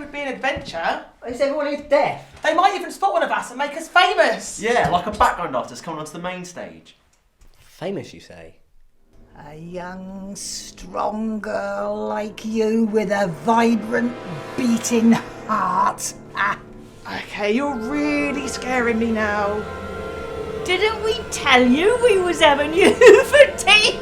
Caribbean adventure. Is everyone here deaf? They might even spot one of us and make us famous. Yeah, like a background artist coming onto the main stage. Famous, you say? A young, strong girl like you with a vibrant, beating heart. Okay, you're really scaring me now. Didn't we tell you we was having you for tea?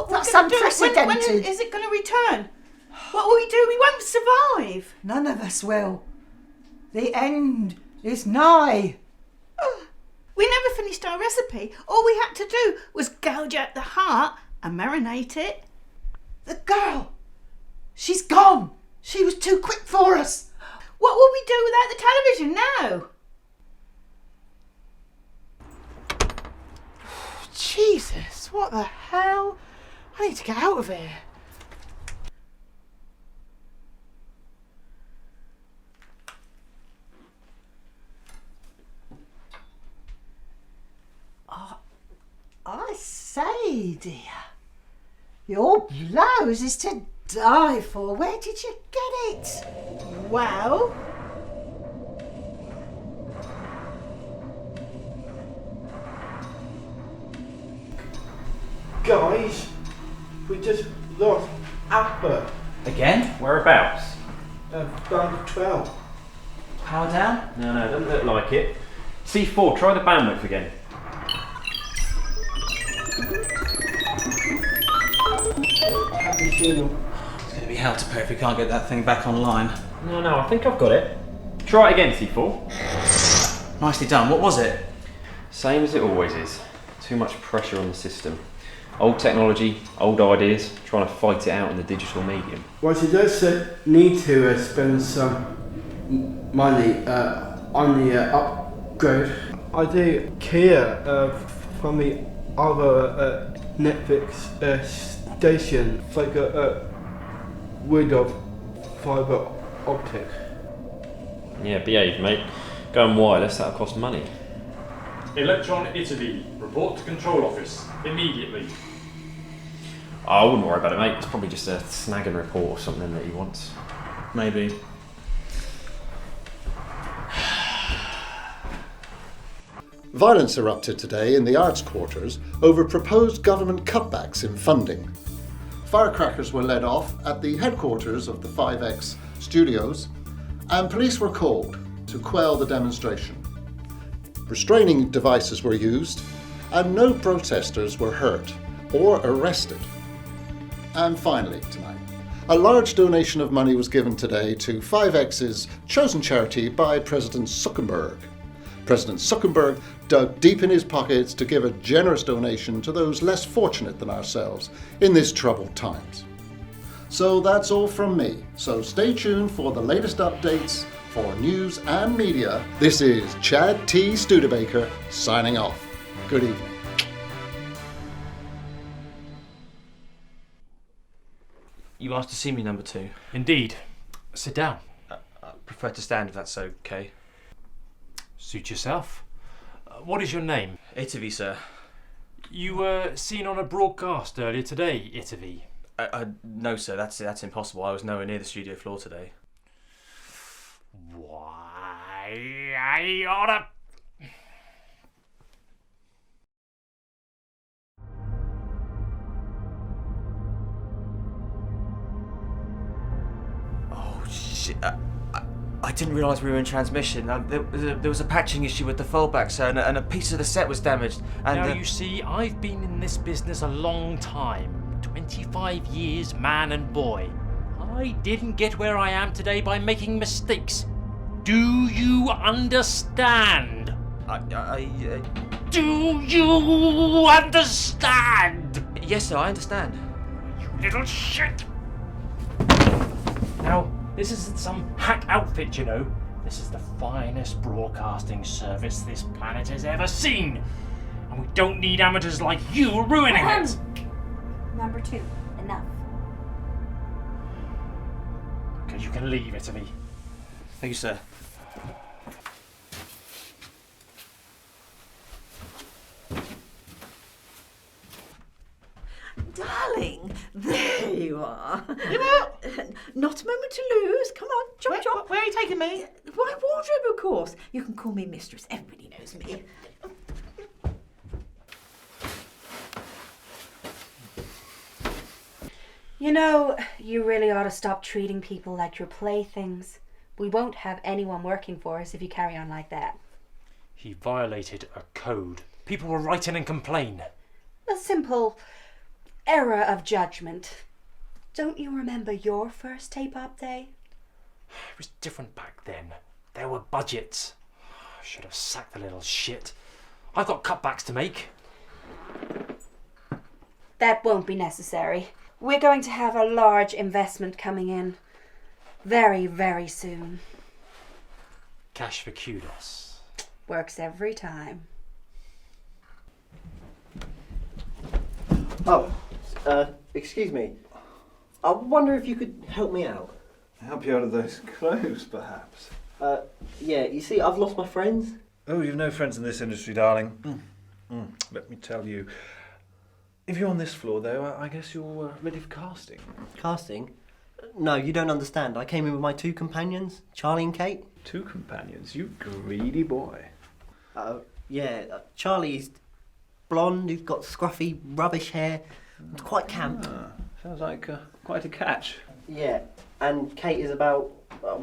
That's unprecedented. When is it going to return? What will we do? We won't survive. None of us will. The end is nigh. We never finished our recipe. All we had to do was gouge out the heart and marinate it. The girl, she's gone. She was too quick for us. What will we do without the television now? Jesus, what the hell? I need to get out of here. I say, dear, your blouse is to die for. Where did you get it? Well, Guys, we just lost Appa. Again? Whereabouts? Band 12. Power down? No, doesn't look like it. C4, try the bandwidth again. Happy funeral. It's going to be hell to pay if we can't get that thing back online. No, I think I've got it. Try it again, C4. Nicely done. What was it? Same as it always is. Too much pressure on the system. Old technology, old ideas, trying to fight it out in the digital medium. Well, she does need to spend some money on the upgrade. I do care from the other Netflix station, it's like a wood of fibre optic. Yeah, behave, mate. Going wireless, that'll cost money. Electron Italy, report to control office, immediately. Oh, I wouldn't worry about it, mate. It's probably just a snagging report or something that he wants. Maybe. Violence erupted today in the arts quarters over proposed government cutbacks in funding. Firecrackers were let off at the headquarters of the 5X studios, and police were called to quell the demonstration. Restraining devices were used, and no protesters were hurt or arrested. And finally, tonight, a large donation of money was given today to 5X's chosen charity by President Zuckerberg. President Zuckerberg dug deep in his pockets to give a generous donation to those less fortunate than ourselves in these troubled times. So that's all from me. So stay tuned for the latest updates for news and media. This is Chad T. Studebaker signing off. Good evening. You asked to see me, number 2. Indeed. Sit down. I prefer to stand if that's okay. Suit yourself. What is your name? Italy, sir. You were seen on a broadcast earlier today, Italy. No, sir, that's impossible. I was nowhere near the studio floor today. Why, I oughta... Oh, shit. I didn't realise we were in transmission. There was a patching issue with the foldback, sir, and a piece of the set was damaged. And now, you see, I've been in this business a long time. 25 years, man and boy. I didn't get where I am today by making mistakes. Do you understand? Do you understand? Yes, sir, I understand. You little shit! Now, this isn't some hack outfit, you know. This is the finest broadcasting service this planet has ever seen. And we don't need amateurs like you ruining it. Number 2, enough. Okay, you can leave, Italy. Thank you, sir. Darling, there you are. You what? Not a moment to lose. Come on, jump, jump. Where are you taking me? My wardrobe, of course. You can call me mistress. Everybody knows me. You know, you really ought to stop treating people like your playthings. We won't have anyone working for us if you carry on like that. He violated a code. People will write in and complain. A simple error of judgment. Don't you remember your first tape-up day? It was different back then. There were budgets. I should have sacked the little shit. I've got cutbacks to make. That won't be necessary. We're going to have a large investment coming in very, very soon. Cash for kudos. Works every time. Oh, excuse me. I wonder if you could help me out. Help you out of those clothes, perhaps? Yeah, you see, I've lost my friends. Oh, you've no friends in this industry, darling. Let me tell you. If you're on this floor, though, I guess you're ready for casting. Casting? No, you don't understand. I came in with my 2 companions, Charlie and Kate. 2 companions? You greedy boy. Yeah, Charlie's blonde, he's got scruffy, rubbish hair. It's quite camp. Sounds like quite a catch. Yeah, and Kate is about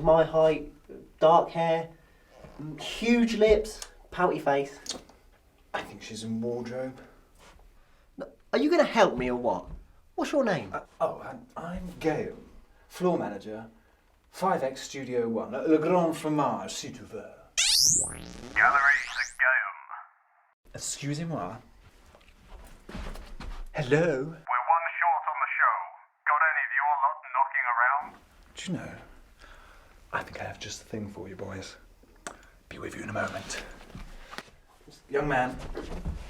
my height, dark hair, huge lips, pouty face. I think she's in wardrobe. Are you going to help me or what? What's your name? I'm Guillaume, floor manager, 5X Studio 1, Le Grand Fromage, si tu veux. Gallery to Guillaume. Excusez-moi. Hello? We're 1 short on the show. Got any of your lot knocking around? Do you know, I think I have just the thing for you, boys. Be with you in a moment. Young man,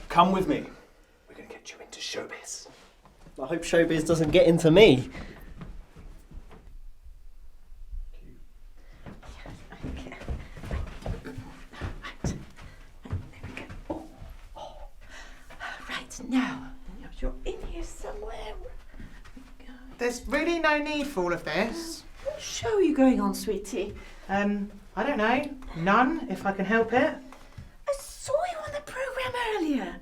come with me. We're going to get you into showbiz. I hope showbiz doesn't get into me. Right, now, you're in here somewhere. There's really no need for all of this. What show are you going on, sweetie? I don't know. None, if I can help it. I saw you on the programme earlier.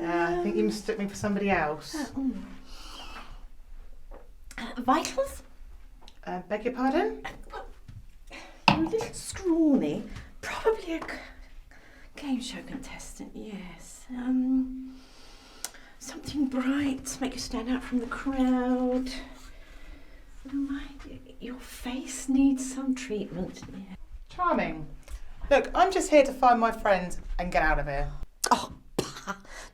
I think you mistook me for somebody else. Vitals? Beg your pardon? You're a little scrawny. Probably a game show contestant, yes. Something bright to make you stand out from the crowd. Your face needs some treatment. Yeah. Charming. Look, I'm just here to find my friends and get out of here. Oh,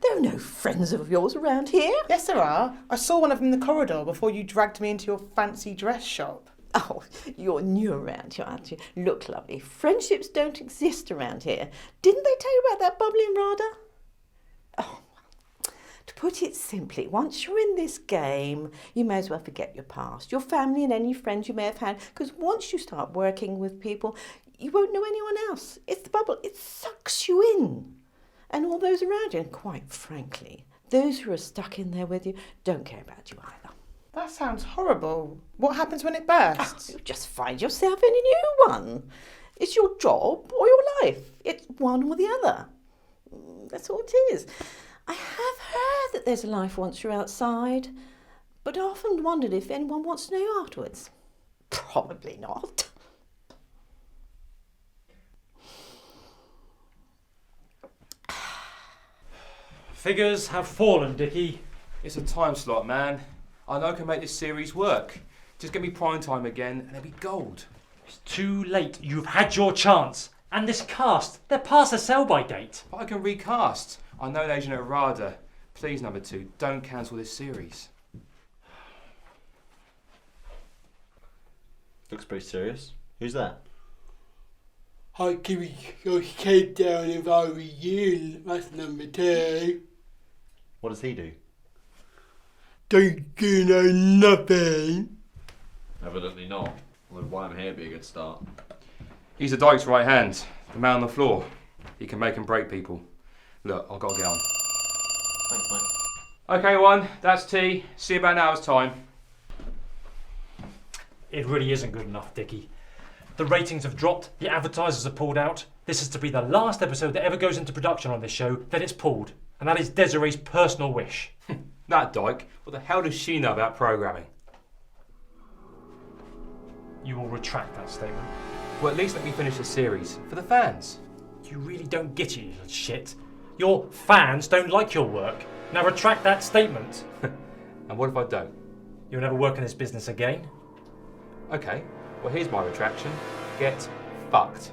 there are no friends of yours around here. Yes, there are. I saw one of them in the corridor before you dragged me into your fancy dress shop. Oh, you're new around here, aren't you? Look, lovely, friendships don't exist around here. Didn't they tell you about that bubbling Rada? Oh, to put it simply, once you're in this game, you may as well forget your past, your family and any friends you may have had, because once you start working with people, you won't know anyone else. It's the bubble. It sucks you in. And all those around you, and quite frankly, those who are stuck in there with you don't care about you either. That sounds horrible. What happens when it bursts? Oh, you just find yourself in a new one. It's your job or your life. It's one or the other. That's all it is. I have heard that there's a life once you're outside, but I often wondered if anyone wants to know afterwards. Probably not. Figures have fallen, Dickie. It's a time slot, man. I know I can make this series work. Just get me prime time again and it'll be gold. It's too late. You've had your chance. And this cast, they're past the sell-by date. But I can recast. I know an agent at RADA. Please, number 2, don't cancel this series. Looks pretty serious. Who's that? I'd give your head down if I were you. That's number 2. What does he do? Don't you know nothing? Evidently not. Although why I'm here would be a good start. He's the Dyke's right hand, the man on the floor. He can make and break people. Look, I've got to get on. Thanks, mate. Okay, one, that's tea. See you about an hour's time. It really isn't good enough, Dickie. The ratings have dropped, the advertisers have pulled out. This is to be the last episode that ever goes into production on this show, then it's pulled. And that is Desiree's personal wish. That Dyke, what the hell does she know about programming? You will retract that statement. Well, at least let me finish the series. For the fans. You really don't get it, you little shit. Your fans don't like your work. Now retract that statement. And what if I don't? You'll never work in this business again. Okay, well here's my retraction. Get fucked.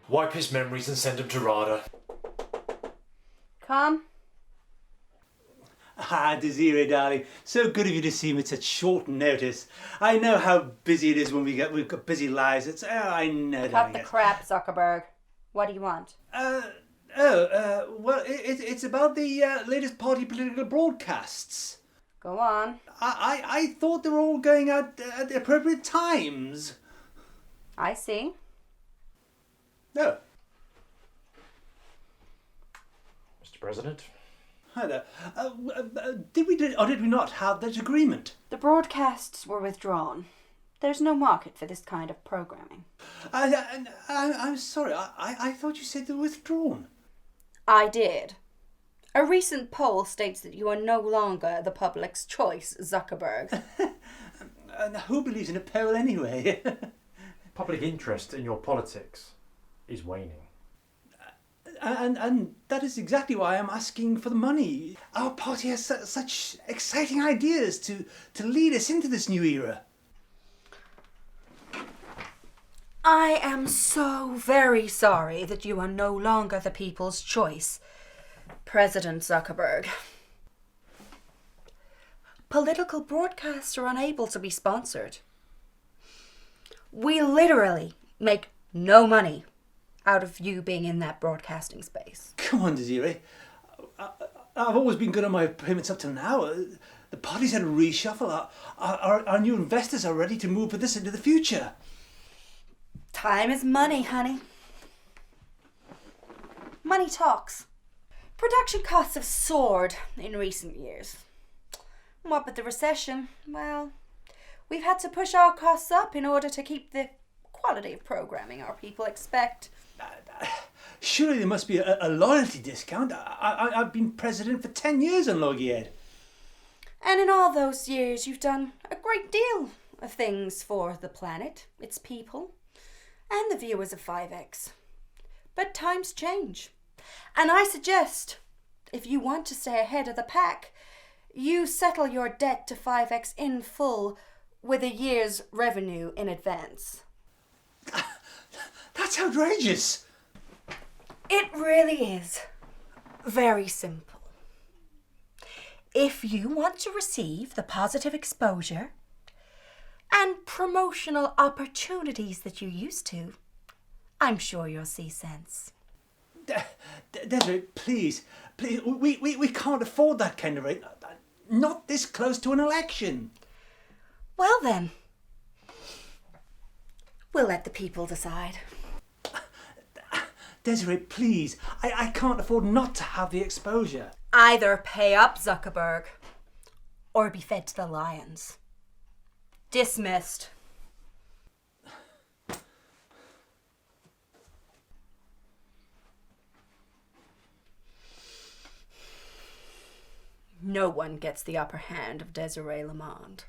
Wipe his memories and send him to RADA. Come. Ah, Desiree, darling. So good of you to see me at such short notice. I know how busy it is when we've got busy lives. I know, Cut darling. the crap, Zuckerberg. What do you want? Well, it's about the latest party political broadcasts. Go on. I thought they were all going out at the appropriate times. I see. No. Mr. President? Hi there. Did we or did we not have that agreement? The broadcasts were withdrawn. There's no market for this kind of programming. I'm sorry. I thought you said they were withdrawn. I did. A recent poll states that you are no longer the public's choice, Zuckerberg. Who believes in a poll anyway? Public interest in your politics is waning. And that is exactly why I'm asking for the money. Our party has such exciting ideas to lead us into this new era. I am so very sorry that you are no longer the people's choice, President Zuckerberg. Political broadcasts are unable to be sponsored. We literally make no money out of you being in that broadcasting space. Come on, Desiree. I've always been good on my payments up till now. The party's had a reshuffle. Our new investors are ready to move with this into the future. Time is money, honey. Money talks. Production costs have soared in recent years. What with the recession, well, we've had to push our costs up in order to keep the quality of programming our people expect. Surely there must be a loyalty discount. I've been president for 10 years on Logiead. And in all those years, you've done a great deal of things for the planet, its people, and the viewers of 5X. But times change. And I suggest, if you want to stay ahead of the pack, you settle your debt to 5X in full with a year's revenue in advance. That's outrageous. It really is very simple. If you want to receive the positive exposure and promotional opportunities that you used to, I'm sure you'll see sense. Desiree, please, we can't afford that kind of rate. Not this close to an election. Well then, we'll let the people decide. Desiree, please, I can't afford not to have the exposure. Either pay up, Zuckerberg, or be fed to the lions. Dismissed. No one gets the upper hand of Desiree Lamond.